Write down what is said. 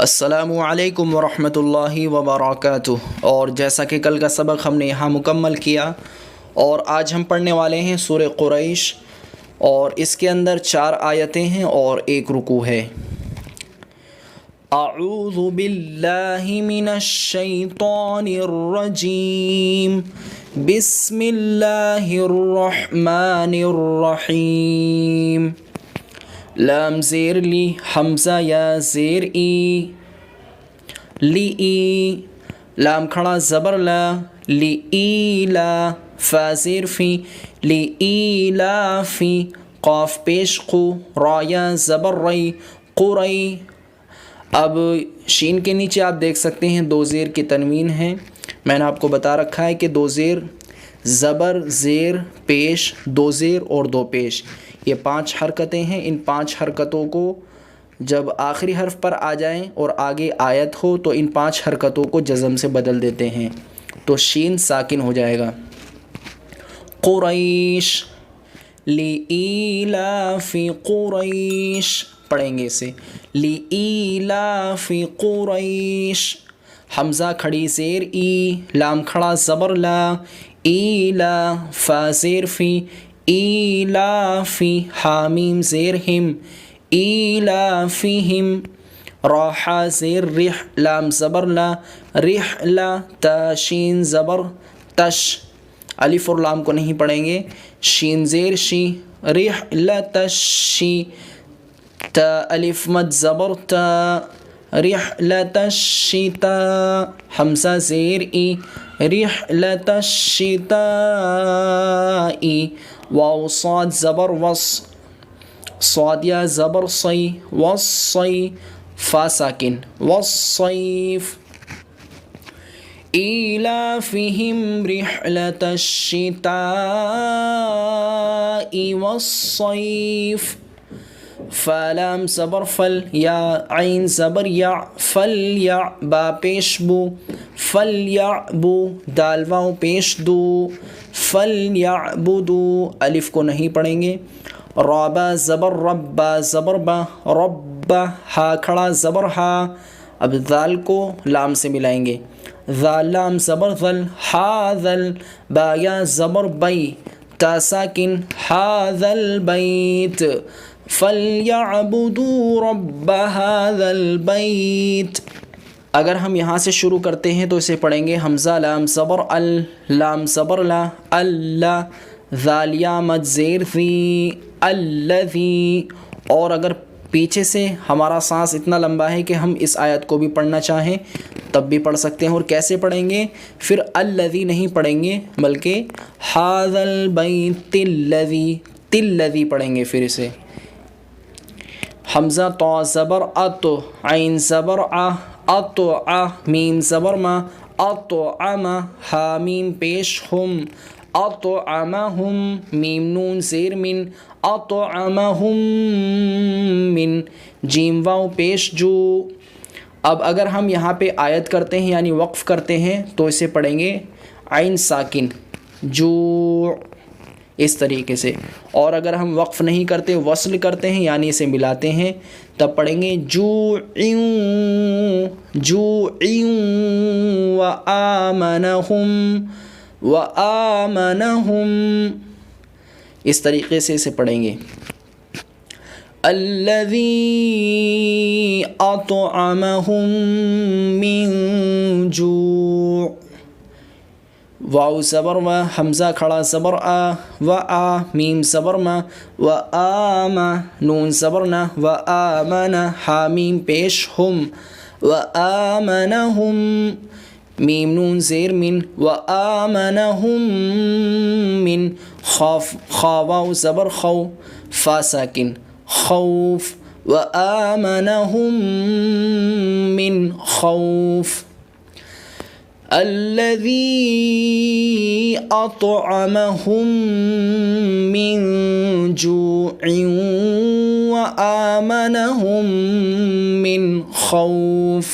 السلام علیکم ورحمۃ اللہ وبرکاتہ۔ اور جیسا کہ کل کا سبق ہم نے یہاں مکمل کیا، اور آج ہم پڑھنے والے ہیں سورہ قریش، اور اس کے اندر 4 آیتیں ہیں اور 1 رکوع ہے۔ اعوذ باللہ من الشیطان الرجیم، بسم اللہ الرحمن الرحیم۔ لام زیر لی، حمزہ یا زیر ای، لی ای، لام کھڑا زبر لا، لی ای لا، فا زیر فی، لی ای لا فی، قاف پیش قو، را یا زبر ری، قری۔ اب شین کے نیچے آپ دیکھ سکتے ہیں 2 زیر کی تنوین ہے۔ میں نے آپ کو بتا رکھا ہے کہ 2 زیر، زبر، زیر، پیش، 2 زیر اور 2 پیش، یہ 5 حرکتیں ہیں۔ ان 5 حرکتوں کو جب آخری حرف پر آ جائیں اور آگے آیت ہو تو ان 5 حرکتوں کو جزم سے بدل دیتے ہیں، تو شین ساکن ہو جائے گا۔ قریش، لِإِيلَافِ قریش پڑھیں گے اسے، لِإِيلَافِ قریش۔ حمزہ کھڑی زیر ای، لام کھڑا زبر لا، ایلا، فا زیر فی، ایلافی، حامیم زیر ہم، ایلافہم، راحہ زیر رح، لام زبر لا، رحلہ، تا شین زبر تش، الف اور لام کو نہیں پڑھیں گے، شین زیر شی، رحلتشی، تا الف مد زبر تا، رحلتشتا، حمزہ زیر ای، رحلتشتائی، واو صاد زبر وص، صاد یا زبر صی، وصی، فا ساکن، والصیف۔ ایلافہم رحلة الشتاء والصیف، فا لام زبر فل، یا عین زبر یا، فل یا، با پیش بو، فل یا بو، دال واو پیش دو، فل یا بدو، الف کو نہیں پڑھیں گے، رابا زبر ربا، زبر با، ربا، ہا کھڑا زبر ہا، اب ذال کو لام سے ملائیں گے، ذال لام زبر ذل، ہا ذل، با یا زبر بی، تا ساکن، هذا البیت، فَلْيَعْبُدُوا رَبَّ هَذَا الْبَيْتِ۔ اگر ہم یہاں سے شروع کرتے ہیں تو اسے پڑھیں گے حمزہ لام زبر ال، لام زبر لا، اللہ، ذال یا مد زیر ذی، الذی۔ اور اگر پیچھے سے ہمارا سانس اتنا لمبا ہے کہ ہم اس آیت کو بھی پڑھنا چاہیں تب بھی پڑھ سکتے ہیں۔ اور کیسے پڑھیں گے؟ پھر الذی نہیں پڑھیں گے بلکہ هذا البیت الذی، تلذی پڑھیں گے پھر اسے۔ حمزہ تو زبر ات، عین زبر ع، اطع، میم زبر ما، اطعم، ہا میم پیش ہم، اطعمہم، میم نون زیر من، اطعمہم من، جیم واو پیش جو۔ اب اگر ہم یہاں پہ آیت کرتے ہیں یعنی وقف کرتے ہیں تو اسے پڑھیں گے عین ساکن، جو، اس طریقے سے۔ اور اگر ہم وقف نہیں کرتے، وصل کرتے ہیں یعنی اسے ملاتے ہیں، تب پڑھیں گے جوعن، جوعن، وآمنہم، وآمنہم، اس طریقے سے اسے پڑھیں گے۔ الذی اطعمہم من جوع، واو زبر و، حمزہ کھڑا زبر آ، و آ، میم زبر ما، و آم، نون زبر نا، و آمن، ہا میم پیش ہم، و آمنہم، میم نون زیر من، و آمنہم من، خا واو زبر خو، فا ساکن، خوف، و آمنہم من خوف۔ الذی اطعمہم من جوع وآمنہم من خوف۔